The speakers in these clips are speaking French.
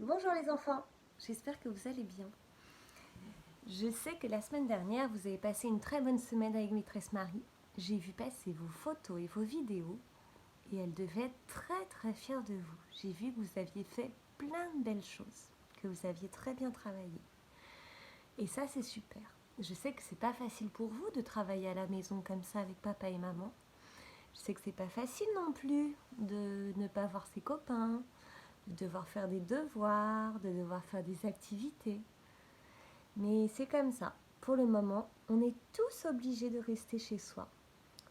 Bonjour les enfants, j'espère que vous allez bien. Je sais que la semaine dernière, vous avez passé une très bonne semaine avec maîtresse Marie. J'ai vu passer vos photos et vos vidéos et elle devait être très très fière de vous. J'ai vu que vous aviez fait plein de belles choses, que vous aviez très bien travaillé. Et ça, c'est super. Je sais que c'est pas facile pour vous de travailler à la maison comme ça avec papa et maman. Je sais que c'est pas facile non plus de ne pas voir ses copains, de devoir faire des devoirs, de devoir faire des activités. Mais c'est comme ça. Pour le moment, on est tous obligés de rester chez soi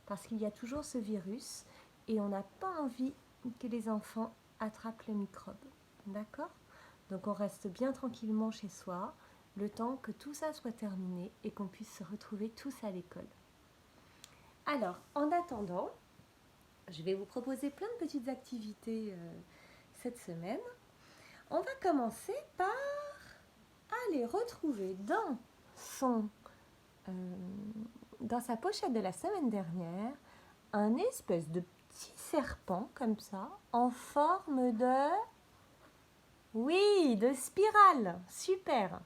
parce qu'il y a toujours ce virus et on n'a pas envie que les enfants attrapent le microbe. D'accord? Donc on reste bien tranquillement chez soi le temps que tout ça soit terminé et qu'on puisse se retrouver tous à l'école. Alors, en attendant, je vais vous proposer plein de petites activités cette semaine. On va commencer par aller retrouver euh, dans sa pochette de la semaine dernière un espèce de petit serpent comme ça en forme de spirale. Super.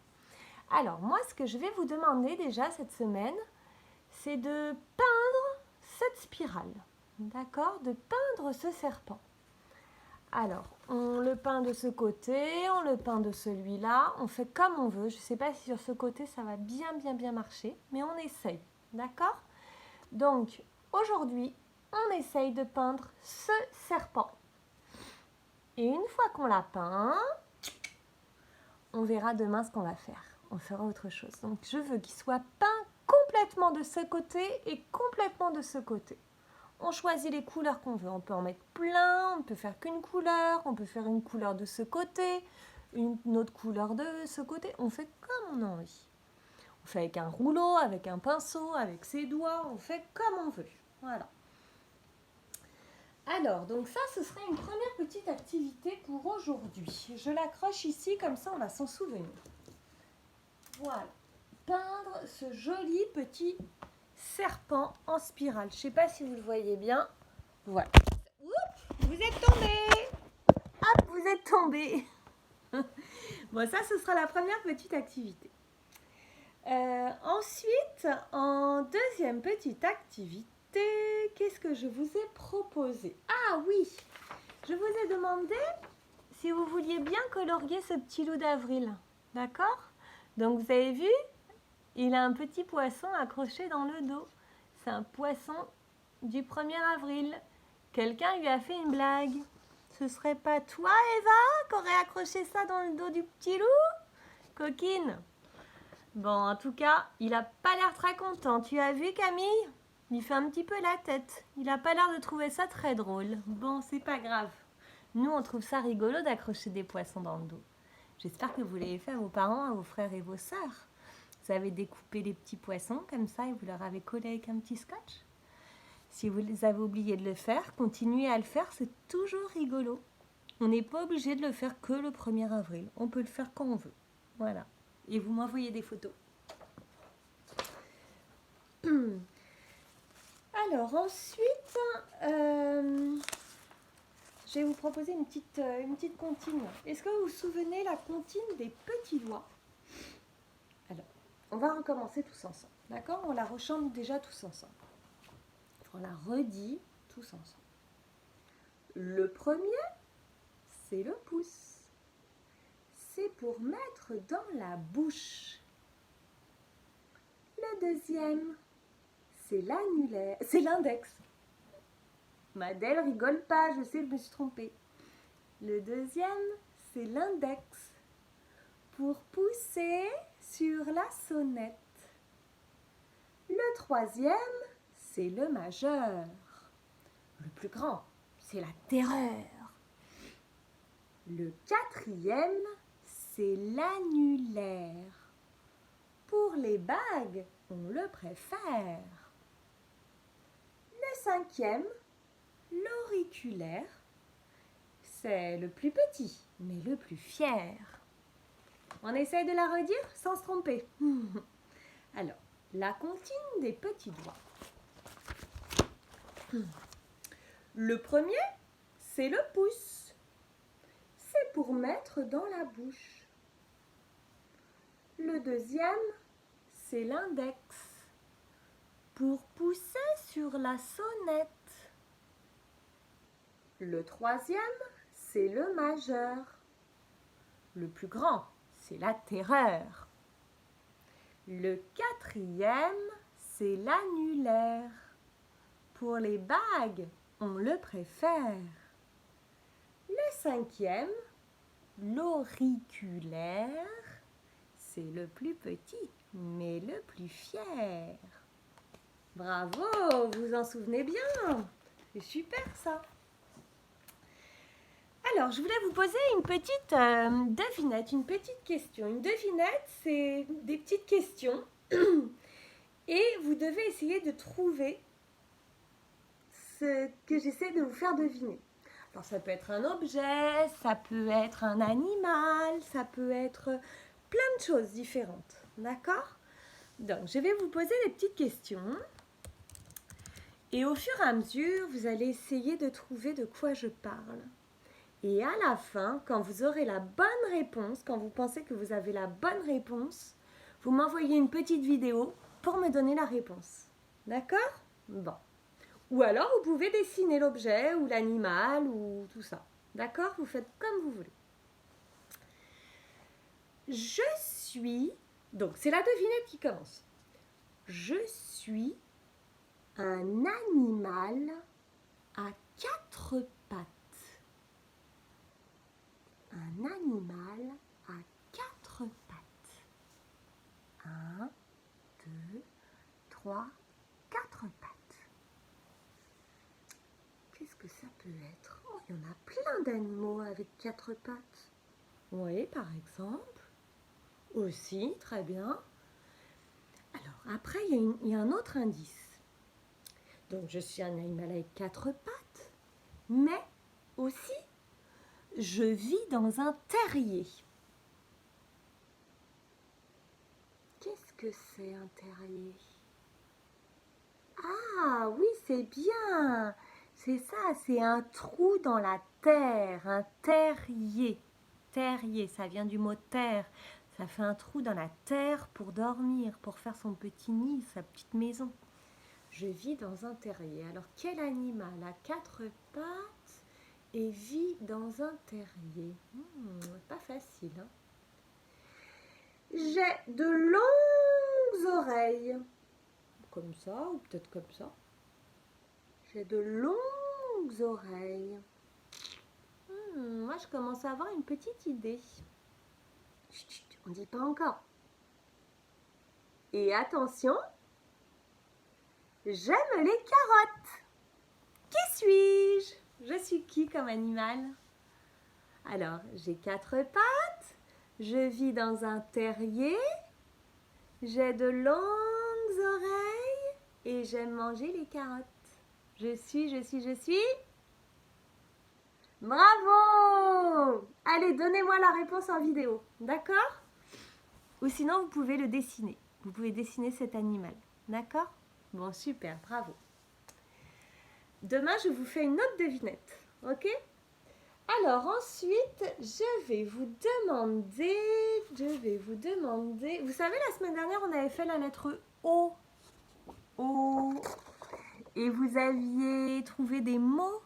Alors moi, ce que je vais vous demander déjà cette semaine, c'est de peindre cette spirale. D'accord? De peindre ce serpent. Alors, on le peint de ce côté, on le peint de celui-là, on fait comme on veut. Je ne sais pas si sur ce côté ça va bien marcher, mais on essaye, d'accord? Donc, aujourd'hui, on essaye de peindre ce serpent. Et une fois qu'on l'a peint, on verra demain ce qu'on va faire. On fera autre chose. Donc, je veux qu'il soit peint complètement de ce côté et complètement de ce côté. On choisit les couleurs qu'on veut. On peut en mettre plein, on ne peut faire qu'une couleur, on peut faire une couleur de ce côté, une autre couleur de ce côté. On fait comme on a envie. On fait avec un rouleau, avec un pinceau, avec ses doigts, on fait comme on veut. Voilà. Alors, donc ça, ce serait une première petite activité pour aujourd'hui. Je l'accroche ici, comme ça on va s'en souvenir. Voilà. Peindre ce joli petit serpent en spirale. Je ne sais pas si vous le voyez bien. Voilà. Oups, vous êtes tombé. Hop, vous êtes tombé. Bon, ça, ce sera la première petite activité. Ensuite, en deuxième petite activité, qu'est-ce que je vous ai proposé? Ah oui, je vous ai demandé si vous vouliez bien colorier ce petit loup d'avril. D'accord? Donc, vous avez vu, il a un petit poisson accroché dans le dos. C'est un poisson du 1er avril. Quelqu'un lui a fait une blague. Ce serait pas toi, Eva, qui aurait accroché ça dans le dos du petit loup? Coquine. Bon, en tout cas, il a pas l'air très content. Tu as vu, Camille? Il fait un petit peu la tête. Il a pas l'air de trouver ça très drôle. Bon, c'est pas grave. Nous, on trouve ça rigolo d'accrocher des poissons dans le dos. J'espère que vous l'avez fait à vos parents, à vos frères et vos sœurs. Vous avez découpé les petits poissons comme ça et vous leur avez collé avec un petit scotch. Si vous les avez oublié de le faire, continuez à le faire, c'est toujours rigolo. On n'est pas obligé de le faire que le 1er avril. On peut le faire quand on veut. Voilà. Et vous m'envoyez des photos. Alors ensuite, je vais vous proposer une petite comptine. Est-ce que vous vous souvenez la comptine des petits doigts? Alors, on va recommencer tous ensemble. D'accord? On la rechante déjà tous ensemble. On la redit tous ensemble. Le premier, c'est le pouce. C'est pour mettre dans la bouche. Le deuxième, c'est l'annulaire, c'est l'index. Madèle rigole pas, je sais, je me suis trompée. Le deuxième, c'est l'index pour pousser sur la sonnette. Le troisième, c'est le majeur. Le plus grand, c'est la terreur. Le quatrième, c'est l'annulaire. Pour les bagues, on le préfère. Le cinquième, l'auriculaire, c'est le plus petit, mais le plus fier. On essaye de la redire sans se tromper. Alors, la comptine des petits doigts. Le premier, c'est le pouce. c'est pour mettre dans la bouche. Le deuxième, c'est l'index, pour pousser sur la sonnette. Le troisième, c'est le majeur. Le plus grand, c'est la terreur. Le quatrième, c'est l'annulaire. Pour les bagues, on le préfère. Le cinquième, l'auriculaire, c'est le plus petit, mais le plus fier. Bravo, vous vous en souvenez bien. C'est super ça. Alors, je voulais vous poser une petite devinette, une petite question. Une devinette, c'est des petites questions et vous devez essayer de trouver ce que j'essaie de vous faire deviner. Alors, ça peut être un objet, ça peut être un animal, ça peut être plein de choses différentes. D'accord? Donc, je vais vous poser des petites questions. Et au fur et à mesure, vous allez essayer de trouver de quoi je parle. Et à la fin, quand vous aurez la bonne réponse, quand vous pensez que vous avez la bonne réponse, vous m'envoyez une petite vidéo pour me donner la réponse. D'accord? Bon. Ou alors, vous pouvez dessiner l'objet ou l'animal ou tout ça. D'accord? Vous faites comme vous voulez. Je suis... Donc, c'est la devinette qui commence. Je suis un animal à 4 pattes. Un animal à 4 pattes. 1, 2, 3, 4 pattes. Qu'est-ce que ça peut être? Oh, il y en a plein d'animaux avec 4 pattes. Oui, par exemple. Aussi, très bien. Alors, après, il y a un autre indice. Donc, je suis un animal avec 4 pattes, mais aussi, je vis dans un terrier. Qu'est-ce que c'est un terrier? Ah oui, c'est bien. C'est ça, c'est un trou dans la terre, un terrier. Terrier, ça vient du mot terre. Ça fait un trou dans la terre pour dormir, pour faire son petit nid, sa petite maison. Je vis dans un terrier. Alors, quel animal a 4 pattes et vit dans un terrier? Pas facile, hein? J'ai de longues oreilles. Comme ça, ou peut-être comme ça. J'ai de longues oreilles. Moi, je commence à avoir une petite idée. Chut, chut, on ne dit pas encore. Et attention, j'aime les carottes. Qui suis-je? Je suis qui comme animal? Alors, j'ai 4 pattes, je vis dans un terrier, j'ai de longues oreilles et j'aime manger les carottes. Je suis... Bravo! Allez, donnez-moi la réponse en vidéo, d'accord? Ou sinon, vous pouvez le dessiner. Vous pouvez dessiner cet animal, d'accord? Bon, super, bravo. Demain, je vous fais une autre devinette, ok? Alors ensuite, je vais vous demander, vous savez, la semaine dernière, on avait fait la lettre O. O. Et vous aviez trouvé des mots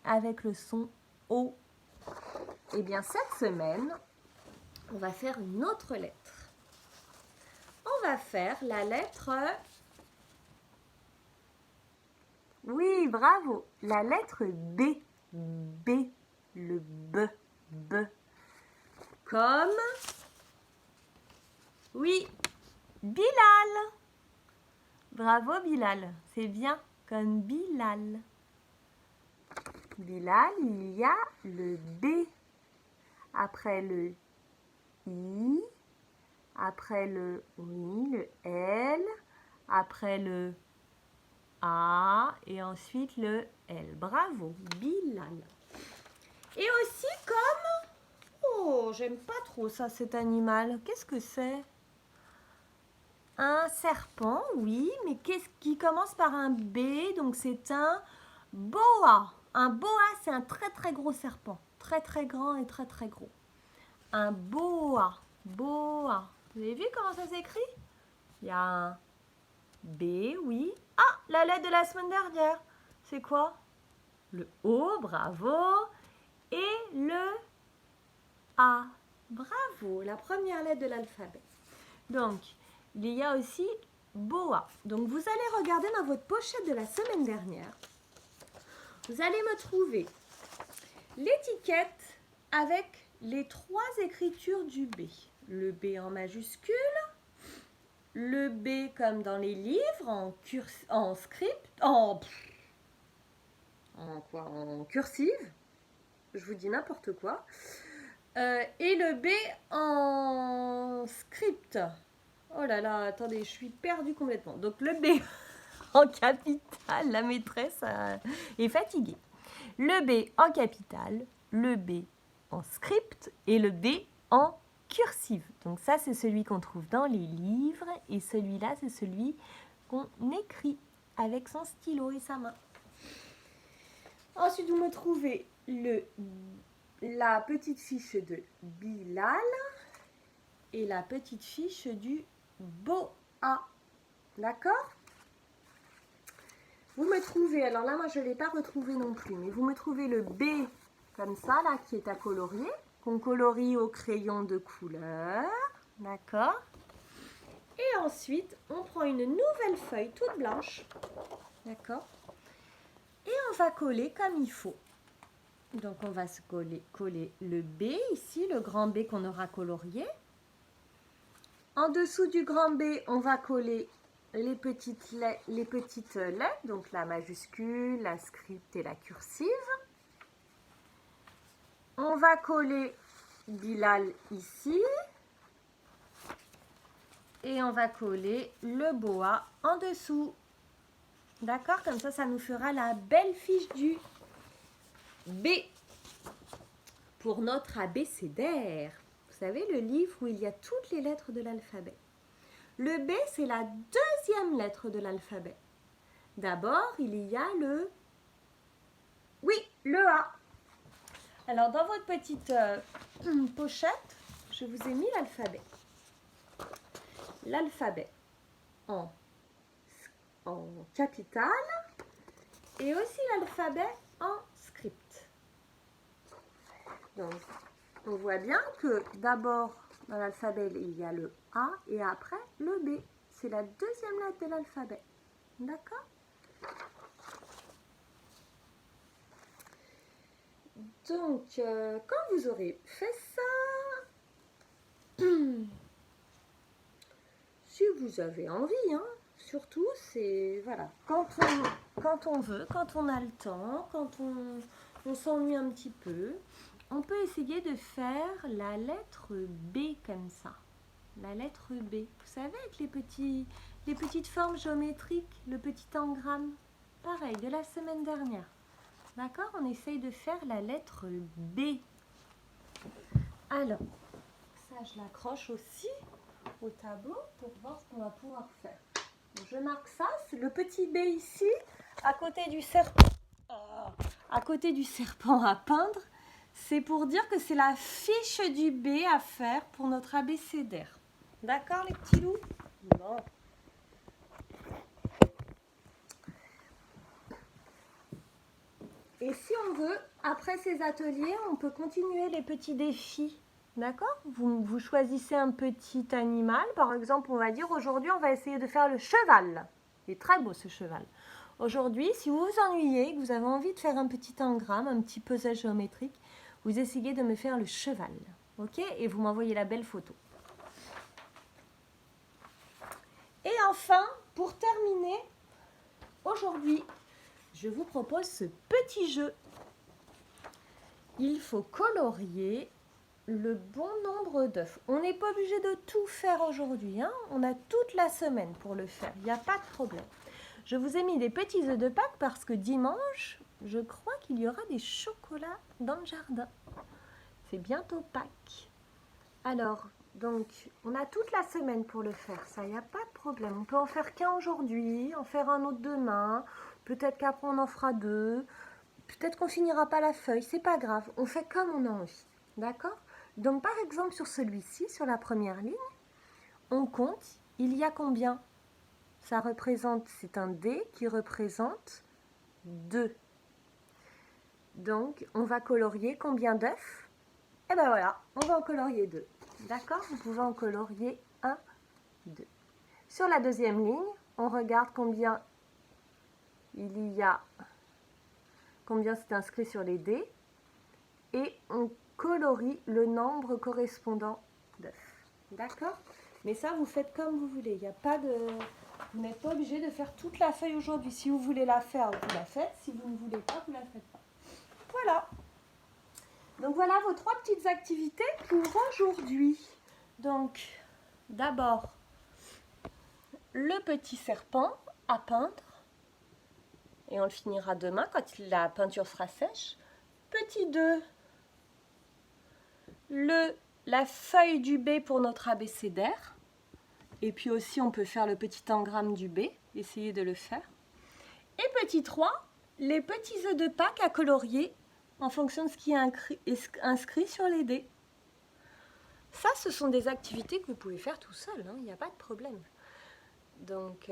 avec le son O. Eh bien, cette semaine, on va faire une autre lettre. On va faire la lettre... Oui, bravo. La lettre B. B. Le B. B. Comme... Oui, Bilal. Bravo Bilal. C'est bien, comme Bilal. Bilal, il y a le B. Après le I. Après le, oui, le L. Après le A. Et ensuite le L. Bravo, Bilal. Et aussi comme... Oh, j'aime pas trop ça, cet animal. Qu'est-ce que c'est? Un serpent, oui, mais qu'est-ce qui commence par un B? Donc c'est un boa. Un boa, c'est un très très gros serpent. très très grand et très très gros. Un boa, boa. Vous avez vu comment ça s'écrit? Il y a un B, oui. Ah, la lettre de la semaine dernière. C'est quoi? Le O, bravo. Et le A. Bravo, la première lettre de l'alphabet. Donc, il y a aussi boa. Donc, vous allez regarder dans votre pochette de la semaine dernière. Vous allez me trouver l'étiquette avec les 3 écritures du B. Le B en majuscule, le B comme dans les livres, en script, en cursive, je vous dis n'importe quoi, et le B en script. Oh là là, attendez, je suis perdue complètement. Donc le B en capitale, la maîtresse est fatiguée. Le B en capitale, le B en script et le B en cursive. Donc ça, c'est celui qu'on trouve dans les livres et celui-là, c'est celui qu'on écrit avec son stylo et sa main. Ensuite, vous me trouvez la petite fiche de Bilal et la petite fiche du Boa. D'accord? Vous me trouvez, alors là, moi, je ne l'ai pas retrouvé non plus, mais vous me trouvez le B comme ça, là, qui est à colorier, qu'on colorie au crayon de couleur. D'accord? Et ensuite, on prend une nouvelle feuille toute blanche. D'accord? Et on va coller comme il faut. Donc, on va se coller le B ici, le grand B qu'on aura colorié. En dessous du grand B, on va coller les petites lettres, donc la majuscule, la script et la cursive. On va coller Bilal ici. Et on va coller le boa en dessous. D'accord? Comme ça nous fera la belle fiche du B pour notre abécédaire. Vous savez, le livre où il y a toutes les lettres de l'alphabet. Le B, c'est la deuxième lettre de l'alphabet. D'abord, il y a le A. Alors, dans votre petite pochette, je vous ai mis l'alphabet. L'alphabet en capitale et aussi l'alphabet en script. Donc, on voit bien que d'abord, dans l'alphabet, il y a le A et après le B. C'est la deuxième lettre de l'alphabet. D'accord? Donc, quand vous aurez fait ça, si vous avez envie, hein, surtout, c'est, voilà, quand on veut, quand on a le temps, quand on s'ennuie un petit peu, on peut essayer de faire la lettre B comme ça. La lettre B. Vous savez, avec les petites formes géométriques, le petit engramme. Pareil, de la semaine dernière. D'accord? On essaye de faire la lettre B. Alors, ça, je l'accroche aussi au tableau pour voir ce qu'on va pouvoir faire. Donc, je marque ça, c'est le petit B ici, à côté du serpent. À côté du serpent à peindre, c'est pour dire que c'est la fiche du B à faire pour notre abécédaire. D'accord, les petits loups? Bon. Et si on veut, après ces ateliers, on peut continuer les petits défis. D'accord? Vous choisissez un petit animal. Par exemple, on va dire aujourd'hui, on va essayer de faire le cheval. Il est très beau ce cheval. Aujourd'hui, si vous vous ennuyez, que vous avez envie de faire un petit engramme, un petit puzzle géométrique, vous essayez de me faire le cheval. Ok? Et vous m'envoyez la belle photo. Et enfin, pour terminer, aujourd'hui, je vous propose ce petit jeu. Il faut colorier le bon nombre d'œufs. On n'est pas obligé de tout faire aujourd'hui, hein. On a toute la semaine pour le faire, il n'y a pas de problème. Je vous ai mis des petits œufs de Pâques parce que dimanche, je crois qu'il y aura des chocolats dans le jardin. C'est bientôt Pâques. Alors, donc, on a toute la semaine pour le faire, ça, il n'y a pas de problème. On peut en faire qu'un aujourd'hui, en faire un autre demain, peut-être qu'après on en fera 2. Peut-être qu'on finira pas la feuille, c'est pas grave, on fait comme on a envie, d'accord? Donc par exemple sur celui-ci, sur la première ligne, on compte, il y a combien? Ça représente, c'est un dé qui représente 2. Donc on va colorier combien d'œufs? Et ben voilà, on va en colorier 2. D'accord? Vous pouvez en colorier 1, 2. Sur la deuxième ligne, on regarde combien il y a, combien c'est inscrit sur les dés, et on colorie le nombre correspondant d'œufs. D'accord? Mais ça, vous faites comme vous voulez. Il n'y a pas de... Vous n'êtes pas obligé de faire toute la feuille aujourd'hui. Si vous voulez la faire, vous la faites. Si vous ne voulez pas, vous ne la faites pas. Voilà. Donc voilà vos 3 petites activités pour aujourd'hui. Donc, d'abord, le petit serpent à peindre. Et on le finira demain quand la peinture sera sèche. Petit 2, la feuille du B pour notre abécédaire. Et puis aussi, on peut faire le petit engramme du B. Essayez de le faire. Et petit 3, les petits œufs de Pâques à colorier en fonction de ce qui est inscrit sur les dés. Ça, ce sont des activités que vous pouvez faire tout seul, il n'y a pas de problème. Donc,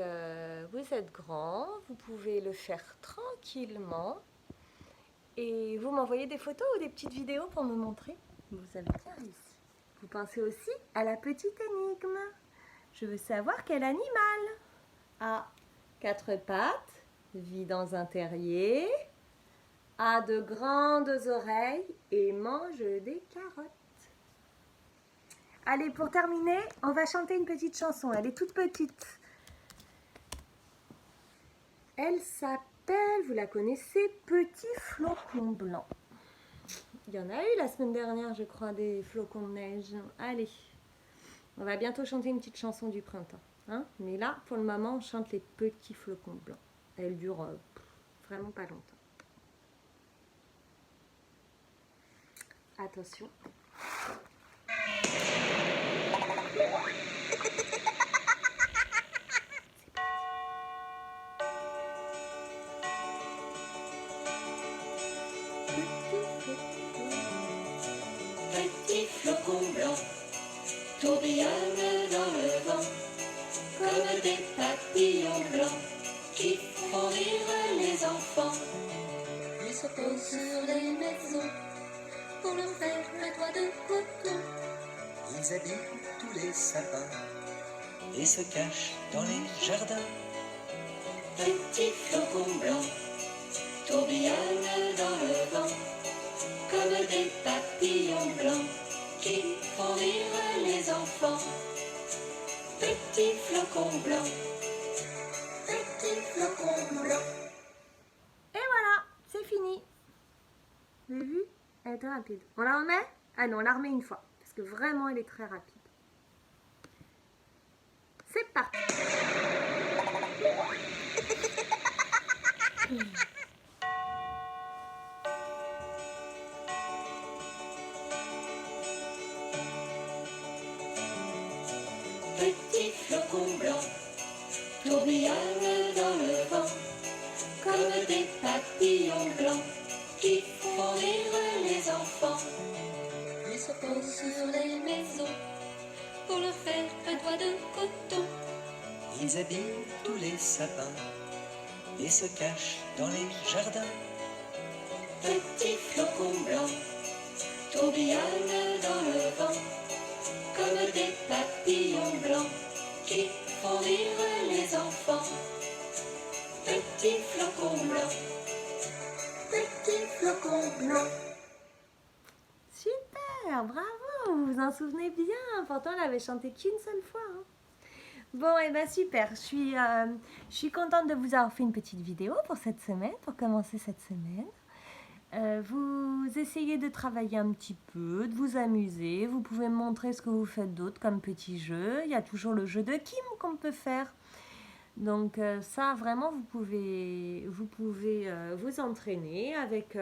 vous êtes grand, vous pouvez le faire tranquillement. Et vous m'envoyez des photos ou des petites vidéos pour me montrer. Vous avez bien réussi. Vous pensez aussi à la petite énigme. Je veux savoir quel animal a 4 pattes, vit dans un terrier, a de grandes oreilles et mange des carottes. Allez, pour terminer, on va chanter une petite chanson. Elle est toute petite. Elle s'appelle, vous la connaissez, Petit flocon blanc. Il y en a eu la semaine dernière, je crois, des flocons de neige. Allez, on va bientôt chanter une petite chanson du printemps. Mais là, pour le moment, on chante les petits flocons blancs. Elle dure vraiment pas longtemps. Attention. Petit flocon blanc tourbillonne dans le vent comme des papillons blancs qui font rire les enfants. Ils se posent sur les maisons pour leur faire un toit de coton. Ils habillent tous les sapins et se cachent dans les jardins. Petit flocon blanc tourbillonne dans le vent comme des papillons blancs qui font rire les enfants. Petit flocon blanc, petit flocon blanc. Et voilà, c'est fini. Vous avez vu? Elle était rapide. On la remet? Ah non, on la remet une fois. Parce que vraiment, elle est très rapide. C'est parti. Petit flocon blanc tourbillonne dans le vent comme des papillons blancs qui font rire les enfants. Ils se posent sur les maisons pour leur faire un toit de coton. Ils habillent tous les sapins et se cachent dans les jardins. Petit flocon blanc tourbillonne dans le vent comme des papillons blancs qui font rire les enfants. Petit flocon blanc, petit flocon blanc. Super, bravo, vous vous en souvenez bien. Pourtant, on l'avait chanté qu'une seule fois. Bon, et bien super, je suis contente de vous avoir fait une petite vidéo pour cette semaine, pour commencer cette semaine. Vous essayez de travailler un petit peu, de vous amuser. Vous pouvez me montrer ce que vous faites d'autre comme petit jeu. Il y a toujours le jeu de Kim qu'on peut faire. Donc ça, vraiment, vous pouvez vous entraîner avec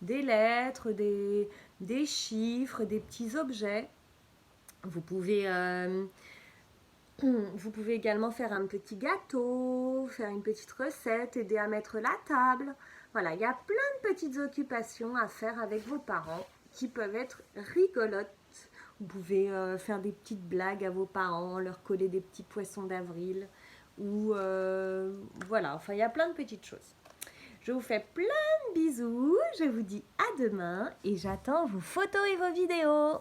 des lettres, des chiffres, des petits objets. Vous pouvez également faire un petit gâteau, faire une petite recette, aider à mettre la table. Voilà, il y a plein de petites occupations à faire avec vos parents qui peuvent être rigolotes. Vous pouvez faire des petites blagues à vos parents, leur coller des petits poissons d'avril. Ou voilà, enfin il y a plein de petites choses. Je vous fais plein de bisous, je vous dis à demain et j'attends vos photos et vos vidéos.